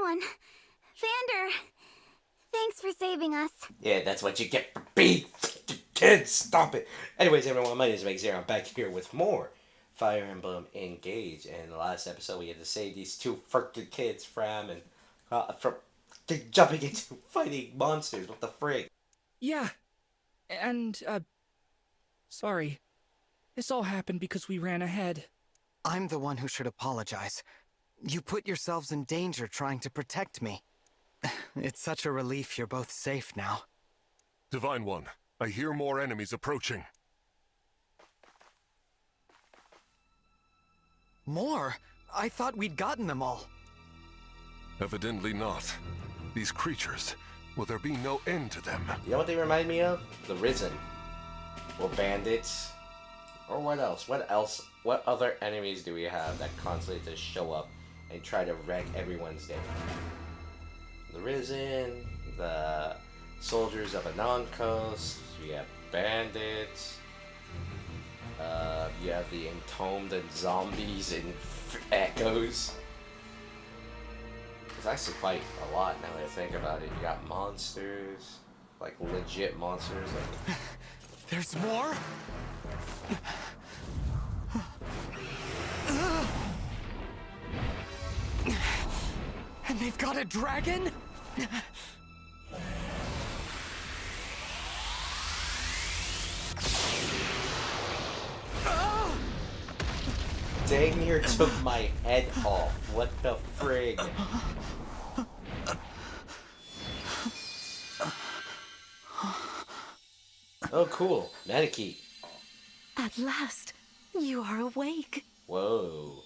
one. Vander, thanks for saving us. Yeah, that's what you get for being kids. Stop it. Anyways, everyone, my name is Meg Zero. I'm back here with more Fire Emblem Engage. And in the last episode, we had to save these two freaking kids from jumping into fighting monsters. What the frig? Yeah, and, sorry. This all happened because we ran ahead. I'm the one who should apologize. You put yourselves in danger trying to protect me. It's such a relief you're both safe now. Divine One, I hear more enemies approaching. More? I thought we'd gotten them all. Evidently not. These creatures, will there be no end to them? You know what they remind me of? The Risen. Or bandits. Or what else? What other enemies do we have that constantly just show up and try to wreck everyone's day? The Risen, the Soldiers of Anon Coast, you have bandits, you have the entombed and zombies and echoes. There's actually quite a lot now that I think about it. You got monsters, like legit monsters. Like... There's more? And they've got a dragon? Dang near took my head off. What the frig? Oh, cool. Manakey. At last, you are awake. Whoa.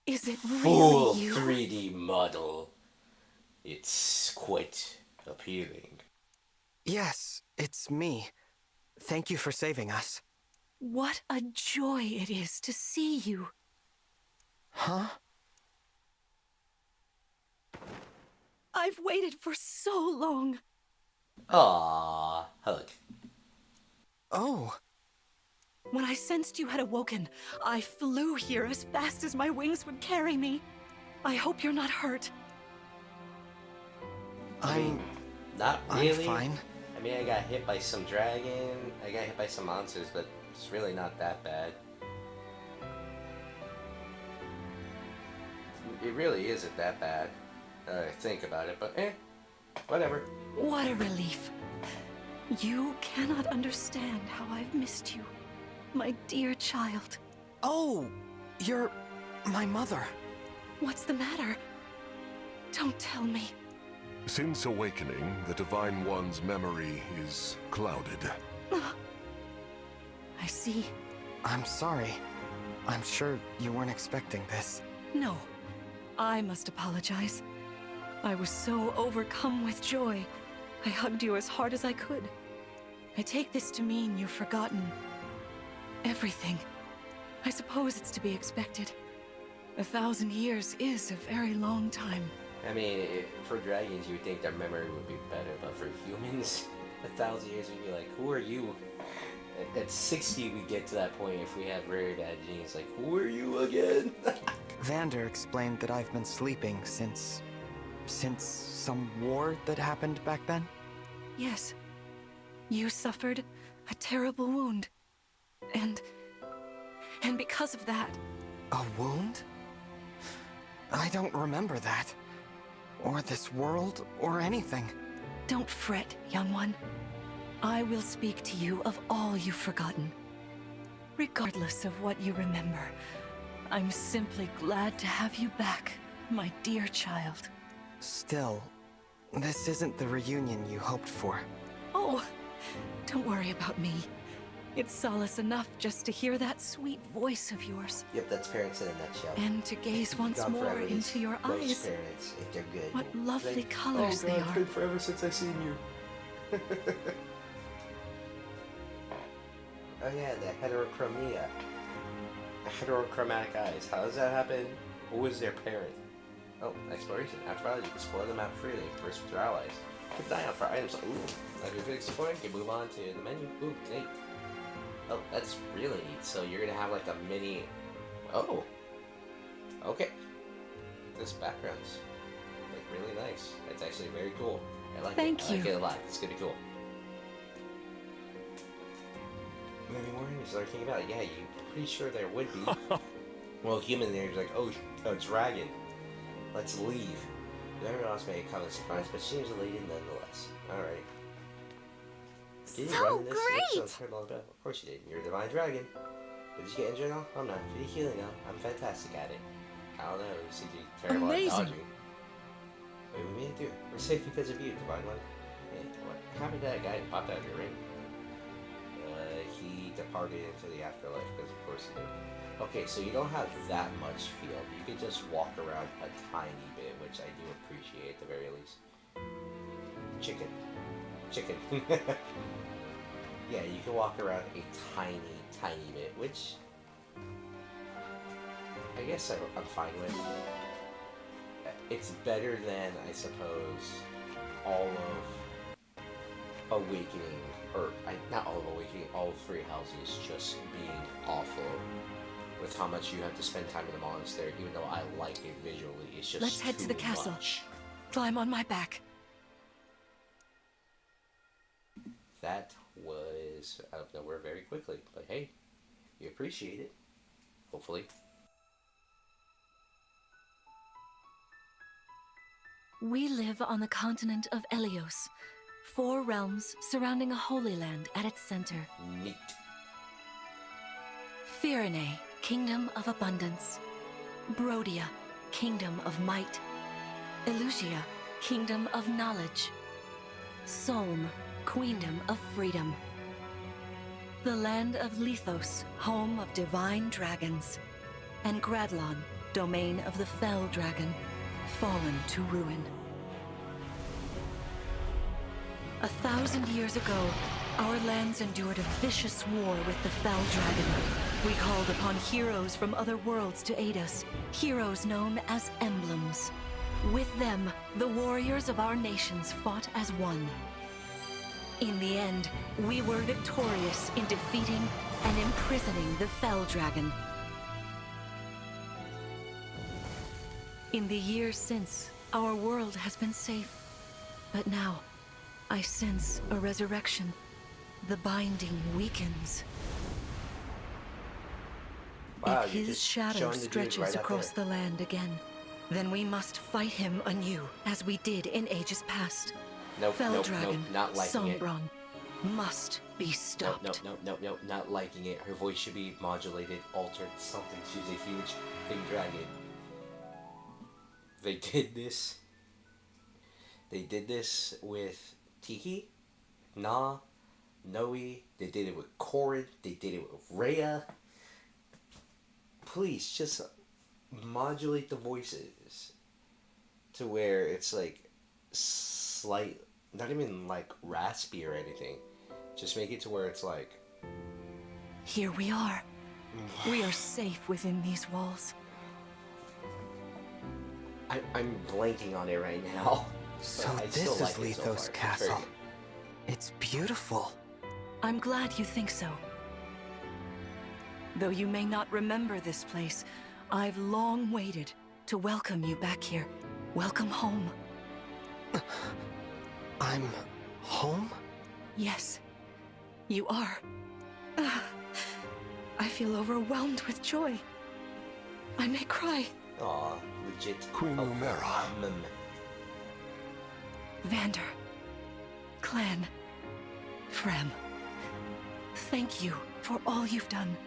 Is it Full really you? 3D model. It's quite appealing. Yes, it's me. Thank you for saving us. What a joy it is to see you. Huh? I've waited for so long. Aww. Hug. Oh. When I sensed you had awoken, I flew here as fast as my wings would carry me. I hope you're not hurt. Not really. I'm fine. I mean, I got hit by some dragon. I got hit by some monsters, but it's really not that bad. It really isn't that bad. Think about it, but whatever. What a relief. You cannot understand how I've missed you, my dear child. Oh, you're my mother. What's the matter? Don't tell me. Since awakening, the Divine One's memory is clouded. I see. I'm sorry. I'm sure you weren't expecting this. No, I must apologize. I was so overcome with joy, I hugged you as hard as I could. I take this to mean you've forgotten everything. I suppose it's to be expected. 1,000 years is a very long time. I mean, for dragons, you would think their memory would be better, but for humans, 1,000 years would be like, who are you? At 60, we get to that point if we have very bad genes. Like, who are you again? Vander explained that I've been sleeping since some war that happened back then? Yes. You suffered a terrible wound. And because of that... A wound? I don't remember that. Or this world, or anything. Don't fret, young one. I will speak to you of all you've forgotten. Regardless of what you remember, I'm simply glad to have you back, my dear child. Still, this isn't the reunion you hoped for. Oh, don't worry about me. It's solace enough just to hear that sweet voice of yours. Yep, that's parents in a nutshell. And to gaze once Gone more forever, into your most eyes. parents, if they're good. What lovely Like, colors oh they God, it's are. been forever since I've seen you. Oh yeah, the heterochromia. Heterochromatic eyes. How does that happen? Who is their parent? Oh, exploration. After all, you can explore them out freely. First with your allies. Keep an eye out for items. Ooh, if you're exploring, you can move on to the menu. Ooh, neat. Oh, that's really neat. So you're gonna have like a mini. Oh. Okay. This background's like really nice. It's actually very cool. I like it. Thank I like you. it a lot. It's gonna be cool. Maybe more enemies are thinking about it. Yeah, you're pretty sure there would be. Well, human there's like, oh, a dragon. Let's leave. Everyone else may come as a surprise, but she was elated nonetheless. Alright. Did you run this? Of course you did. You're a divine dragon. Did you get injured at all? I'm not. Pretty healing now. I'm fantastic at it. I don't know. You seem to be terrible at dodging. Wait, we made it through. We're safe because of you, divine one. Yeah, what happened to that guy who popped out of your ring? He departed into the afterlife, because of course he did. Okay, so you don't have that much field. You can just walk around a tiny bit, which I do appreciate at the very least. Chicken. Chicken. Yeah, you can walk around a tiny bit, which I guess I'm fine with. It's better than, I suppose, all of Awakening, or not all of Awakening, all of Three Houses just being awful with how much you have to spend time in the monastery, even though I like it visually. It's just Let's head to the castle. much. Climb on my back. That was out of nowhere very quickly, but hey, you appreciate it. Hopefully. We live on the continent of Elios, 4 realms surrounding a holy land at its center. Neat. Firene, kingdom of abundance. Brodia, kingdom of might. Elusia, kingdom of knowledge. Solm, queendom of freedom. The land of Lithos, home of divine dragons. And Gradlon, domain of the fell dragon, fallen to ruin. 1,000 years ago, our lands endured a vicious war with the fell dragon. We called upon heroes from other worlds to aid us, heroes known as Emblems. With them, the warriors of our nations fought as one. In the end, we were victorious in defeating and imprisoning the fell dragon. In the years since, our world has been safe. But now, I sense a resurrection. The binding weakens. Wow, If his shadow stretches across the land again, then we must fight him anew, as we did in ages past. Nope, Fell dragon, not liking it. Sombron, must be stopped. Nope, not liking it. Her voice should be modulated, altered, something. She's a huge big dragon. They did this. They did this with Tiki, Na, Noe. They did it with Corin. They did it with Rhea. Please, just modulate the voices to where it's like slight, not even like raspy or anything. Just make it to where it's like, Here we are. We are safe within these walls. I'm blanking on it right now. So I this still is like it so Lithos far. Castle. It's beautiful. I'm glad you think so. Though you may not remember this place, I've long waited to welcome you back here. Welcome home. I'm home? Yes, you are. I feel overwhelmed with joy. I may cry. Aw, legit. Queen Lumera. Vander, Clan, Frem, thank you for all you've done.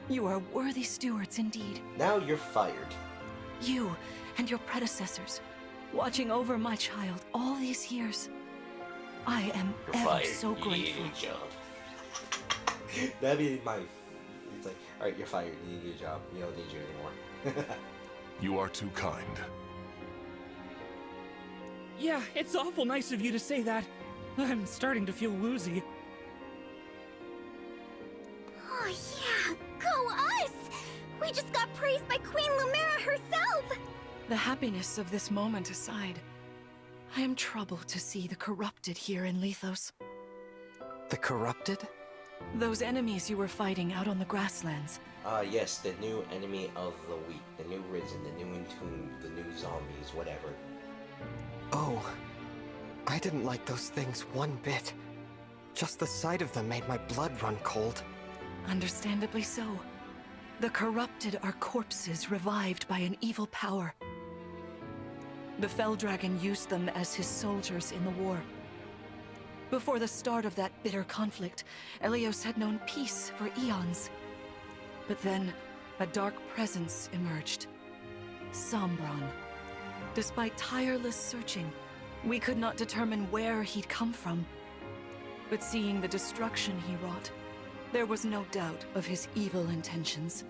You are worthy stewards indeed. Now you're fired. You and your predecessors, watching over my child all these years. I am ever so grateful. You need a job. That'd be my... It's like, alright, you're fired. You need a new job. We don't need you anymore. You are too kind. Yeah, it's awful nice of you to say that. I'm starting to feel woozy. Oh yeah, go us! We just got praised by Queen Lumera herself! The happiness of this moment aside, I am troubled to see the corrupted here in Lethos. The corrupted? Those enemies you were fighting out on the grasslands. Yes, the new enemy of the week, the new Risen, the new Entombed, the new zombies, whatever. Oh, I didn't like those things one bit. Just the sight of them made my blood run cold. Understandably so. The corrupted are corpses revived by an evil power. The Fell Dragon used them as his soldiers in the war. Before the start of that bitter conflict, Elios had known peace for eons. But then, a dark presence emerged. Sombron. Despite tireless searching, we could not determine where he'd come from. But seeing the destruction he wrought, there was no doubt of his evil intentions.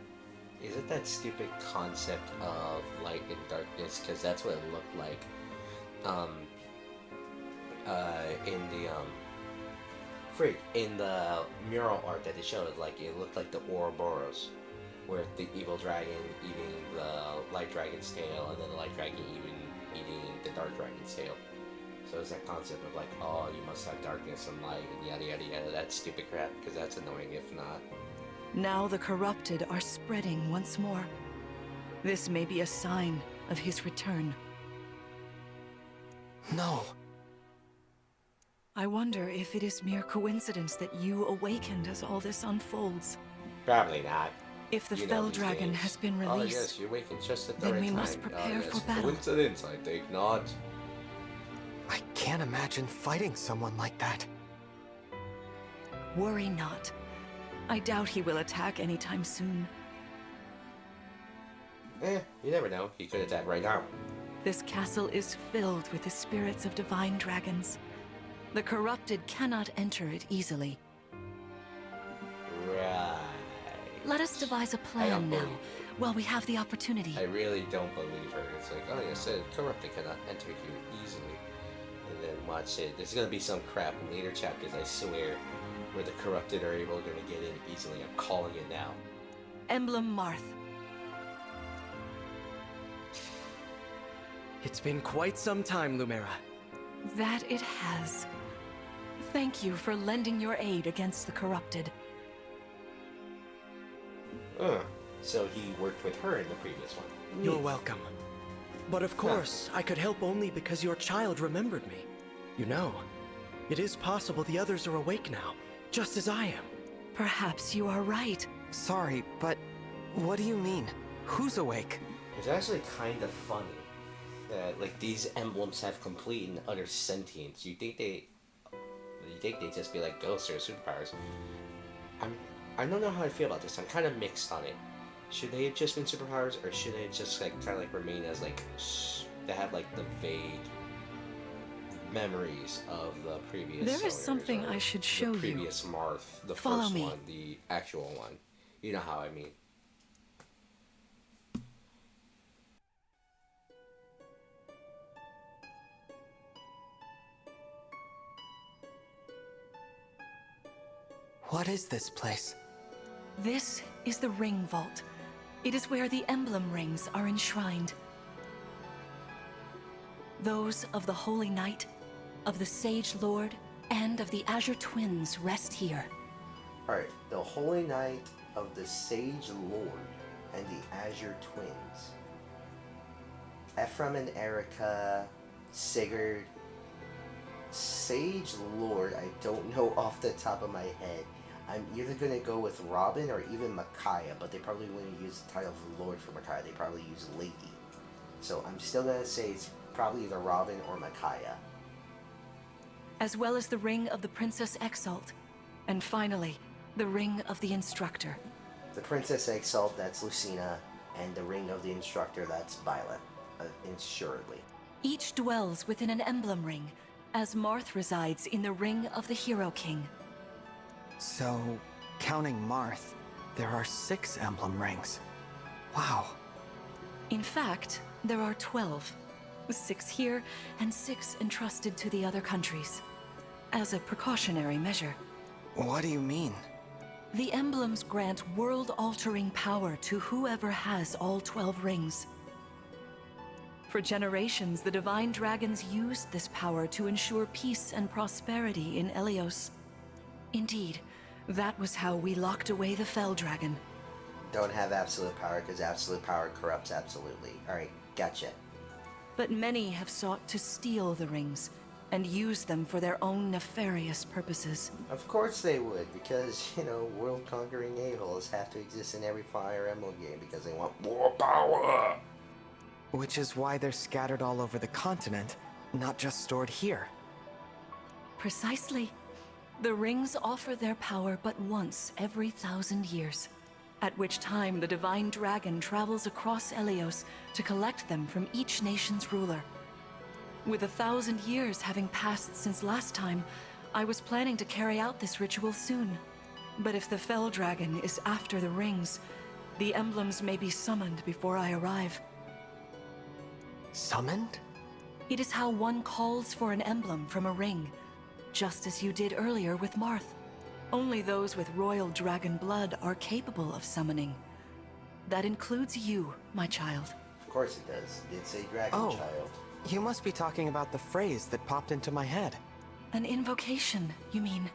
Is it that stupid concept of light and darkness? Because that's what it looked like. In the mural art that they showed, like it looked like the Ouroboros, where the evil dragon eating the light dragon's tail, and then the light dragon eating the dark dragon's tail. So it's that concept of like, oh, you must have darkness and light, and yada yada yada. That's stupid crap, because that's annoying if not. Now the corrupted are spreading once more. This may be a sign of his return. No. I wonder if it is mere coincidence that you awakened as all this unfolds. Probably not. If the You know Fell these Dragon games. has been Oh released, yes, you awakened just at the then right we time. must prepare Oh, yes. for battle. Coincidence, I think not. I can't imagine fighting someone like that. worry not. I doubt he will attack anytime soon. You never know. He could attack right now. This castle is filled with the spirits of divine dragons. The corrupted cannot enter it easily. Right. Let us devise a I plan don't now, believe you. while we have the opportunity. I really don't believe her. It's like, oh, you said corrupted cannot enter here easily. And then watch it. There's gonna be some crap in later chapters, I swear, where the corrupted are able to get in easily. I'm calling it now. Emblem Marth. It's been quite some time, Lumera. That it has. Thank you for lending your aid against the corrupted. So he worked with her in the previous one. You're welcome. But of course, I could help only because your child remembered me. You know, it is possible the others are awake now, just as I am. Perhaps you are right. Sorry, but what do you mean? Who's awake? It's actually kind of funny that like these emblems have complete and utter sentience. You think they just be like ghosts or superpowers? I don't know how I feel about this. I'm kind of mixed on it. Should they have just been superpowers, or should they just like kind of like remain as like they have like the vague memories of the previous? There is owners, something or I should show the you. previous Marth, the Follow first me. one, the actual one. You know how I mean. What is this place? This is the Ring Vault. It is where the emblem rings are enshrined. Those of the Holy Knight, of the Sage Lord, and of the Azure Twins rest here. Alright, the Holy Knight of the Sage Lord and the Azure Twins. Ephraim and Erica, Sigurd. Sage Lord, I don't know off the top of my head. I'm either gonna go with Robin or even Micaiah, but they probably wouldn't use the title of Lord for Micaiah, they probably use Lady. So I'm still gonna say it's probably either Robin or Micaiah. As well as the Ring of the Princess Exalt. And finally, the Ring of the Instructor. The Princess Exalt, that's Lucina, and the Ring of the Instructor, that's Violet, assuredly. Each dwells within an emblem ring, as Marth resides in the Ring of the Hero King. So, counting Marth, there are 6 emblem rings. Wow. In fact, there are 12. 6 here, and 6 entrusted to the other countries. As a precautionary measure. What do you mean? The emblems grant world-altering power to whoever has all 12 rings. For generations, the divine dragons used this power to ensure peace and prosperity in Helios. Indeed, that was how we locked away the Fell Dragon. Don't have absolute power because absolute power corrupts absolutely. Alright, gotcha. But many have sought to steal the rings and use them for their own nefarious purposes. Of course they would, because, you know, world-conquering a-holes have to exist in every Fire Emblem game because they want more power! Which is why they're scattered all over the continent, not just stored here. Precisely. The rings offer their power but once every 1,000 years, at which time the divine dragon travels across Helios to collect them from each nation's ruler. With 1,000 years having passed since last time, I was planning to carry out this ritual soon. But if the Fell Dragon is after the rings, the emblems may be summoned before I arrive. Summoned? It is how one calls for an emblem from a ring, just as you did earlier with Marth. Only those with royal dragon blood are capable of summoning. That includes you, my child. Of course it does. It's a dragon child. You must be talking about the phrase that popped into my head. An invocation, you mean?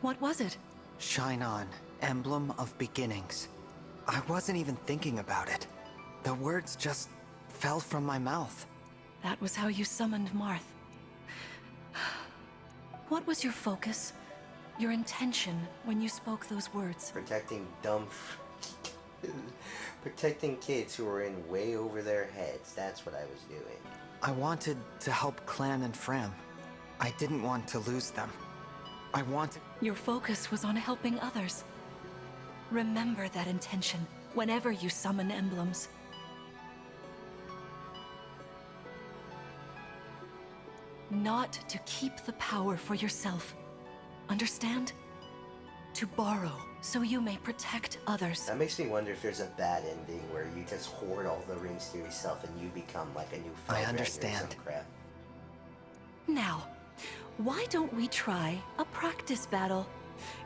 What was it? Shine on, emblem of beginnings. I wasn't even thinking about it. The words just fell from my mouth. That was how you summoned Marth. What was your focus? Your intention when you spoke those words? Protecting protecting kids who are in way over their heads. That's what I was doing. I wanted to help Clan and Fram. I didn't want to lose them. I wanted... Your focus was on helping others. Remember that intention whenever you summon emblems. Not to keep the power for yourself. Understand? To borrow, so you may protect others. That makes me wonder if there's a bad ending where you just hoard all the rings to yourself and you become like a new Fell Dragon understand. or some crap. Now, why don't we try a practice battle?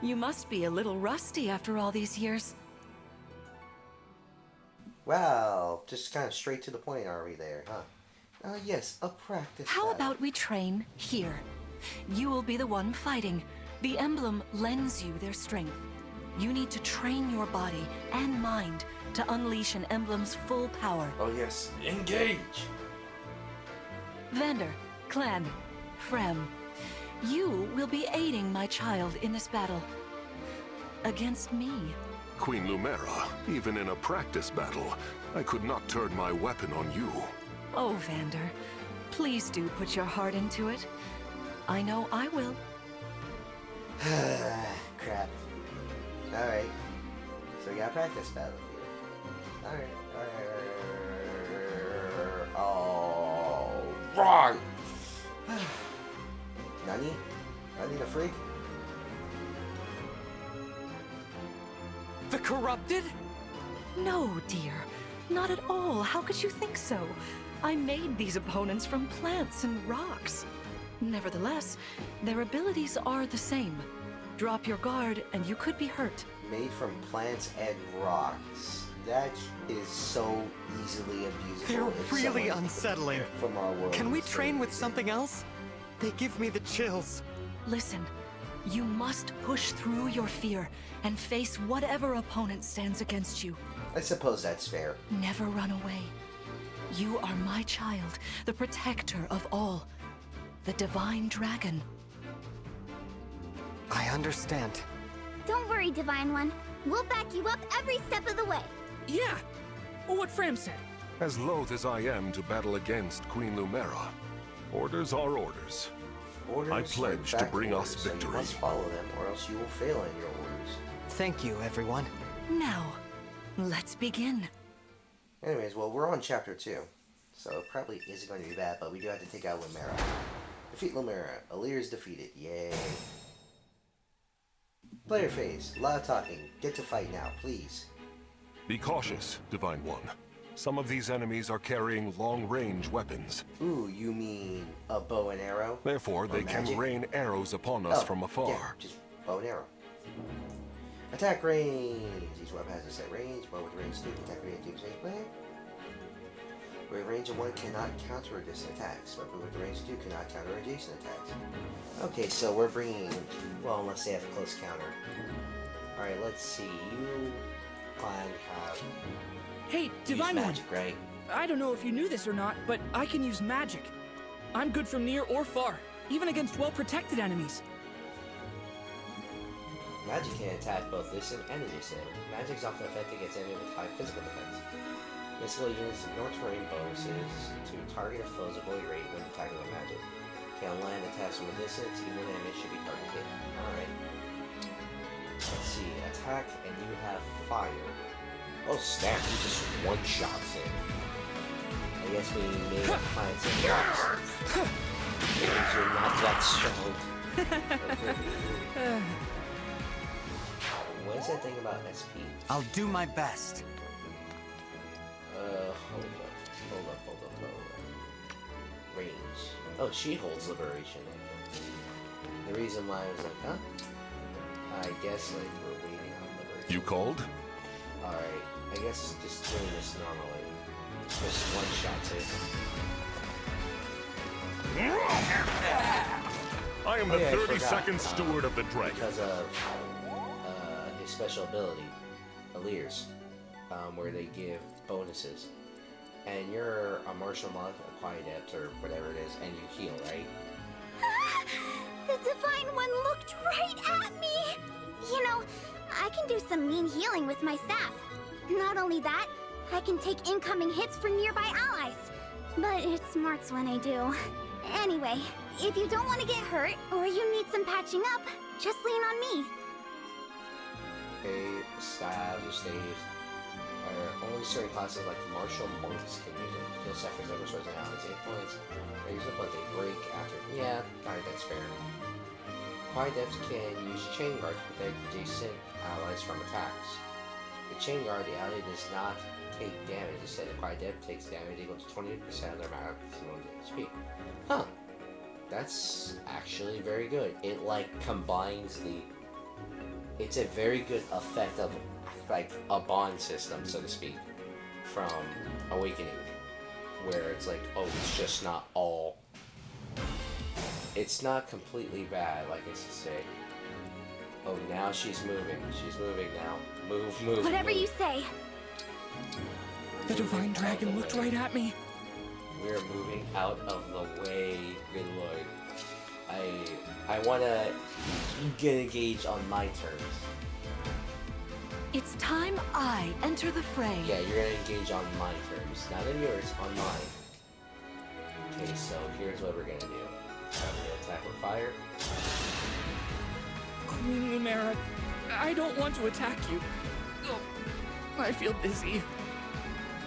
You must be a little rusty after all these years. Wow, just kind of straight to the point are we there, huh? Yes, a practice How battle. about we train here? You will be the one fighting. The emblem lends you their strength. You need to train your body and mind to unleash an emblem's full power. Oh yes, engage! Vander, Clan, Frem, you will be aiding my child in this battle. Against me. Queen Lumera, even in a practice battle, I could not turn my weapon on you. Oh, Vander, please do put your heart into it. I know I will. Crap. Alright. So we got a practice battle here. Alright. Nani? Nani the freak? The corrupted? No, dear. Not at all. How could you think so? I made these opponents from plants and rocks. Nevertheless, their abilities are the same. Drop your guard and you could be hurt. Made from plants and rocks. That is so easily abusable. They're if really someone unsettling. From our world. Can we train with something else? They give me the chills. Listen, you must push through your fear and face whatever opponent stands against you. I suppose that's fair. Never run away. You are my child, the protector of all. The divine dragon. I understand. Don't worry, Divine One. We'll back you up every step of the way. Yeah, what Fram said. As loath as I am to battle against Queen Lumera, orders are orders. Orders I pledge are to back bring us orders, and victory. You must follow them, or else you will fail in your orders. Thank you, everyone. Now, let's begin. Anyways, well, we're on chapter 2, so it probably isn't going to be bad, but we do have to take out Lumera. Defeat Lumera. Alear is defeated. Yay. Player phase. A lot of talking. Get to fight now, please. Be cautious, Divine One. Some of these enemies are carrying long-range weapons. Ooh, you mean a bow and arrow? Therefore, they can magic? rain arrows upon us from afar. Yeah, just bow and arrow. Attack range. Each weapon has a set range. Bow with range 2. Attack range 2. With range of 1 cannot counter distant attacks. Weapon with range 2 cannot counter adjacent attacks. Okay, so we're bringing, well, unless they have close counter. Alright, let's see. You, Clan, have Hey, used Divine One! magic, right? I don't know if you knew this or not, but I can use magic. I'm good from near or far, even against well-protected enemies. Magic can attack both distant and adjacent. Magic is often effective against enemies with high physical defense. Mystical units ignore terrain bonuses to target a foe's ability rate when attacking with magic. Can land attacks from a distance, even when enemies should be targeted. Alright. Let's see. Attack, and you have fire. Oh snap, he just one-shots it. I guess we made plants and rocks. Because you're not that strong. What is that thing about SP? I'll do my best. Hold up. Range. Oh, she holds liberation. The reason why I was like, huh? I guess, like, we're waiting on liberation. You called? Alright, I guess just doing this normally. Just one shots it. I am the 32nd steward of the dragon. Because of his special ability, Alear's, where they give bonuses. And you're a martial monk, a quiet adept, or whatever it is, and you heal, right? The Divine One looked right at me! You know, I can do some mean healing with my staff. Not only that, I can take incoming hits for nearby allies. But it smarts when I do. Anyway, if you don't want to get hurt, or you need some patching up, just lean on me. Okay, staves or staves. Only certain classes like martial monks can use them. Heal suffers over swords and allies 8 points. They use it, but they break after. Yeah, alright, that's fair. Quiet adepts can use chain guard to protect adjacent allies from attacks. The chain guard, the ally does not take damage. Instead, the quiet adept takes damage equal to 20% of their maximum HP. Huh. That's actually very good. It like combines the. It's a very good effect of like a bond system, so to speak, from Awakening, where it's like, oh, it's just not all. It's not completely bad, like I used to say. Oh, now she's moving. She's moving now. Move. Whatever move. you say. The Divine Dragon looked right at me. We're moving out of the way, good lord. I wanna get engaged on my terms. It's time I enter the fray. Yeah, you're gonna engage on my terms. Not on yours, on mine. Okay, so here's what we're gonna do. I'm gonna attack with fire. Queen Lumera, I don't want to attack you. Oh, I feel dizzy.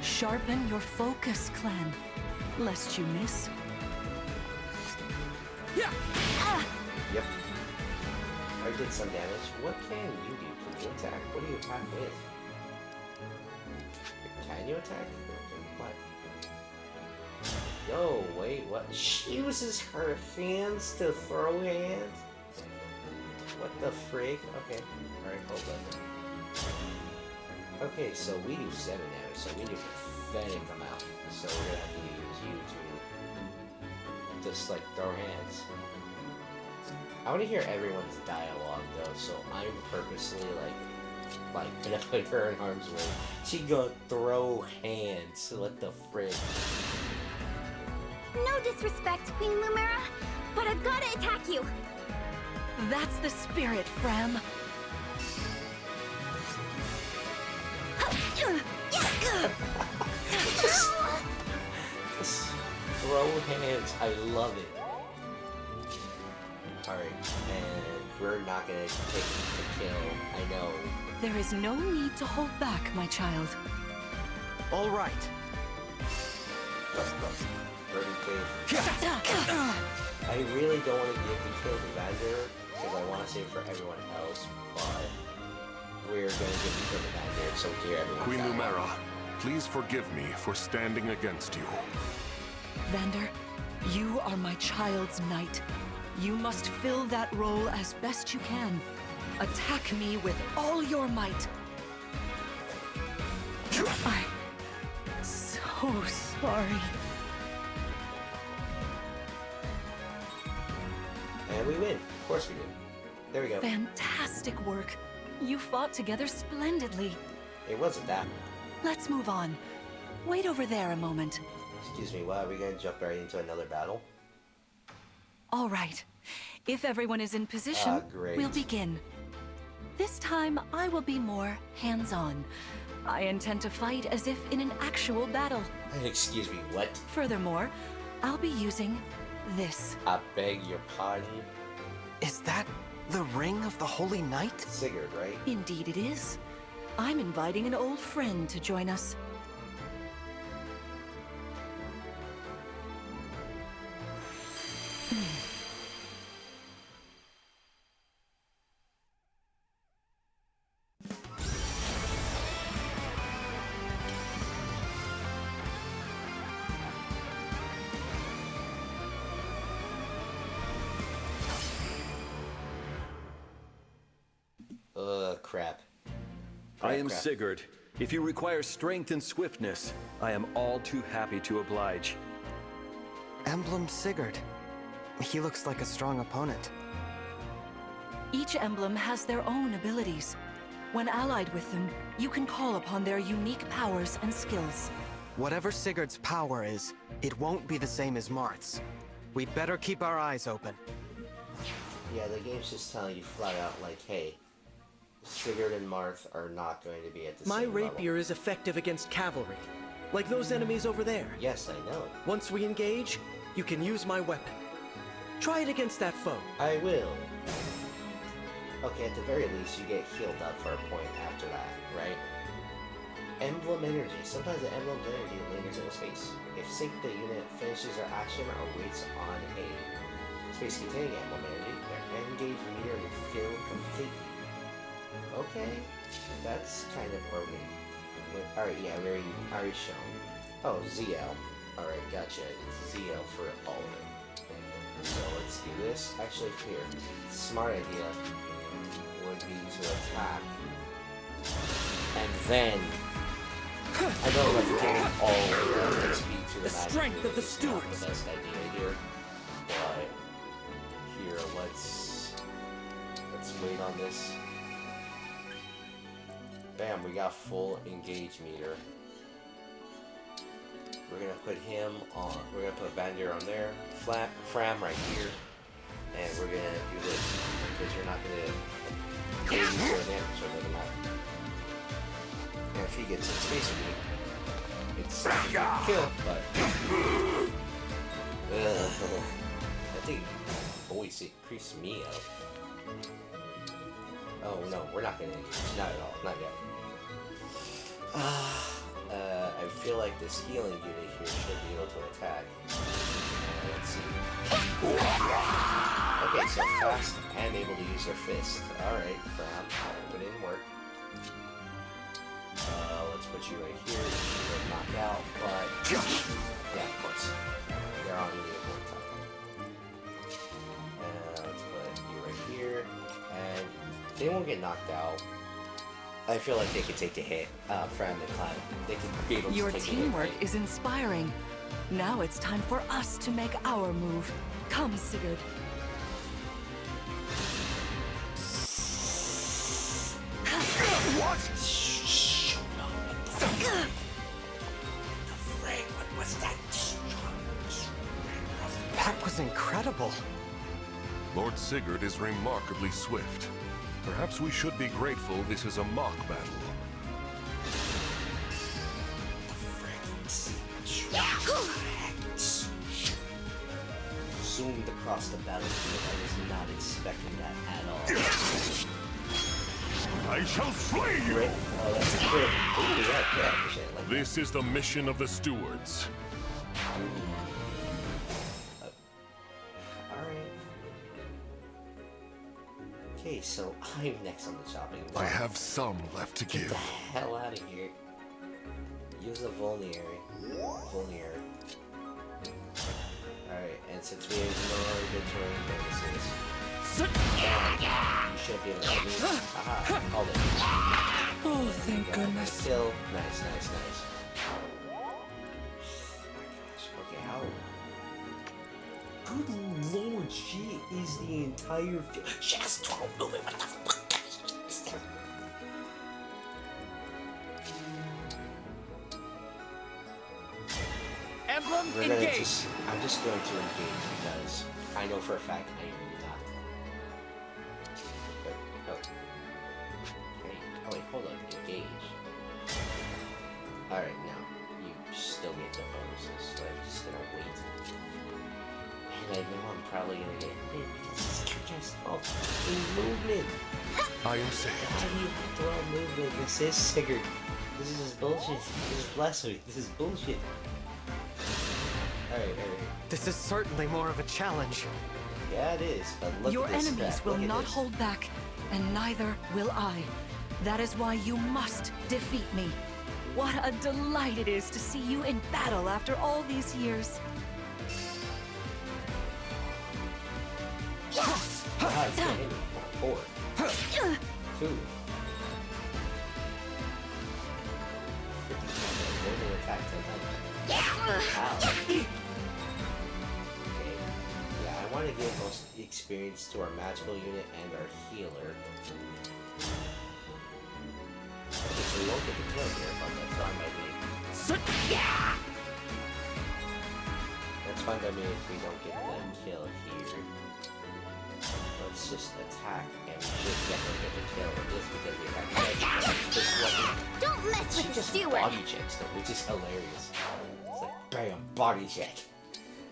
Sharpen your focus, Clan, lest you miss. Yeah! Yep. I did some damage. What can you do? Can you attack? What do you attack with? Can you attack? What? Yo, wait, what? She uses her hands to throw hands? What the frig? Okay. Alright, hold on. Okay, so we do 7 damage, so we do pathetic amount. So we're gonna have to use you to just like throw hands. I want to hear everyone's dialogue though, so I'm purposely like gonna put her in harm's way. She gonna throw hands. What the frig? No disrespect, Queen Lumera, but I've got to attack you. That's the spirit, Fram. Just throw hands. I love it. Alright, and we're not gonna take the kill. I know. There is no need to hold back, my child. All right. Burning Cave. I really don't want to give the kill to Vander because I want to save it for everyone else, but we're gonna give the kill to Vander so we hear everyone. Queen Lumera, please forgive me for standing against you. Vander, you are my child's knight. You must fill that role as best you can. Attack me with all your might. I'm so sorry. And we win. Of course we win. There we go. Fantastic work. You fought together splendidly. It wasn't that. Let's move on. Wait over there a moment. Excuse me, what? Are we gonna jump right into another battle? All right. If everyone is in position, Great. we'll begin. This time, I will be more hands-on. I intend to fight as if in an actual battle. Excuse me, what? Furthermore, I'll be using this. I beg your pardon? Is that the ring of the Holy Knight? Sigurd, right? Indeed it is. I'm inviting an old friend to join us. Crap. I am Crap. Sigurd. If you require strength and swiftness, I am all too happy to oblige. Emblem Sigurd. He looks like a strong opponent. Each emblem has their own abilities. When allied with them, you can call upon their unique powers and skills. Whatever Sigurd's power is, it won't be the same as Marth's. We'd better keep our eyes open. Yeah, the game's just telling you flat out, like, hey, Sigurd and Marth are not going to be at the My same rapier level. is effective against cavalry, like those enemies over there. Yes, I know. Once we engage, you can use my weapon. Try it against that foe. I will. Okay, at the very least, you get healed up for a point after that, right? Emblem energy. Sometimes the emblem energy lingers in a space. If sync the unit finishes their action or waits on a space containing emblem energy, their engage meter will fill completely. Okay, that's kind of broken. Alright, yeah, we already shown. Oh, ZL. Alright, gotcha. It's ZL for all of it. So let's do this. Actually, here, smart idea would be to attack. And then, I know like getting all of the XP to the strength of the stewards. the best idea here, but here, let's wait on this. Bam, we got full engage meter. We're gonna put him on, we're gonna put Bandir on there, Fram right here, and we're gonna do this, because you're not gonna use your damage, so it doesn't matter. And if he gets in space with me, it's a kill, but I think voice increased me up. Oh no, we're not gonna engage, not at all, not yet. I feel like this healing unit here should be able to attack. Let's see. Okay, so fast and able to use their fist. Alright, Fram, put in work. Let's put you right here. You should knock out, but yeah, of course. They're on the one top. Let's put you right here. And they won't get knocked out. I feel like they could take the hit from the climb. They could be able to Your take the hit, teamwork right? is inspiring. Now it's time for us to make our move. Come, Sigurd. What? Shh! The frick? What was that? That was incredible. Lord Sigurd is remarkably swift. Perhaps we should be grateful this is a mock battle. Zoomed across the battlefield. I was not expecting that at all. I shall slay you! Crit? Oh, that's a crit. Ooh, yeah, shit, like This is the mission of the stewards. Alright. Okay, so I'm next on the chopping block. I have some left to Get give. the hell out of here. Use the vulnerary. Alright, and since we ignore the terrain bonuses, you should be able to hit me. Aha, called it. Oh, thank Got goodness. a kill. Nice. Good lord, she is the entire she has 12 movement, what the fuck? Emblem, We're gonna engage! I'm just going to engage because I know for a fact I am not. Wait, oh. Wait, hold on, engage. Alright, now, you still get the bonuses, so I'm just gonna wait. And I know I'm probably gonna get hit because this character has 12 in movement! I am saved. How do you have 12 movement? This is Sigurd. This is bullshit. This is blasphemy. This is bullshit. Alright. This is certainly more of a challenge. Yeah, it is, but look Your at this enemies crap. will Look at not this. hold back, and neither will I. That is why you must defeat me. What a delight it is to see you in battle after all these years. God, it's gonna hit me. 4. 2. 50 attack 10 times. Ow. Okay. Yeah, I want to give most experience to our magical unit and our healer. Okay, so we won't get the kill here, but that's fine by me. That's fine by me if we don't get the kill here. Let's just attack and we should definitely get the kill just because we have this weapon. Don't mess She with the just steward. body checks them, which is hilarious. It's like, bam, body check.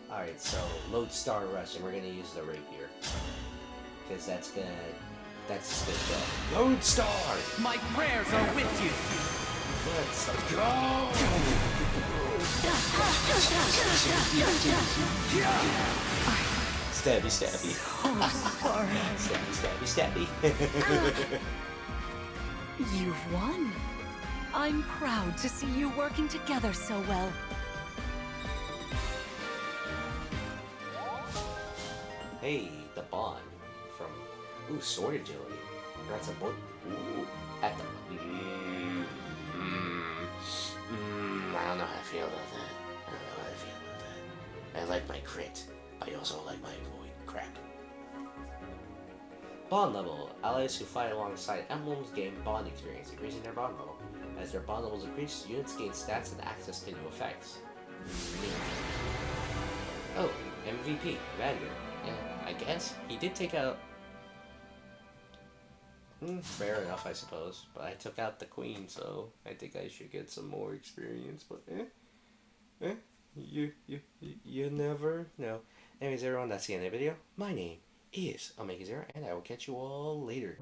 Alright, so Lodestar Rush, and we're gonna use the rapier. Because that's just gonna kill. Lodestar! My prayers are with you! Let's go! Stabby, stabby. Sorry. Stabby, stabby, stabby. You've won. I'm proud to see you working together so well. Hey, the bond from sword agility. That's a book. Ooh, at the I don't know how I feel about that. I like my crit. I also like my void crap. Bond level. Allies who fight alongside emblems gain bond experience, increasing their bond level. As their bond levels increase, units gain stats and access to new effects. Oh, MVP, Vanguard. Yeah, I guess. He did take out... fair enough, I suppose. But I took out the queen, so I think I should get some more experience. But you never know. Anyways, everyone, that's the end of the video. My name is Omega Zero, and I will catch you all later.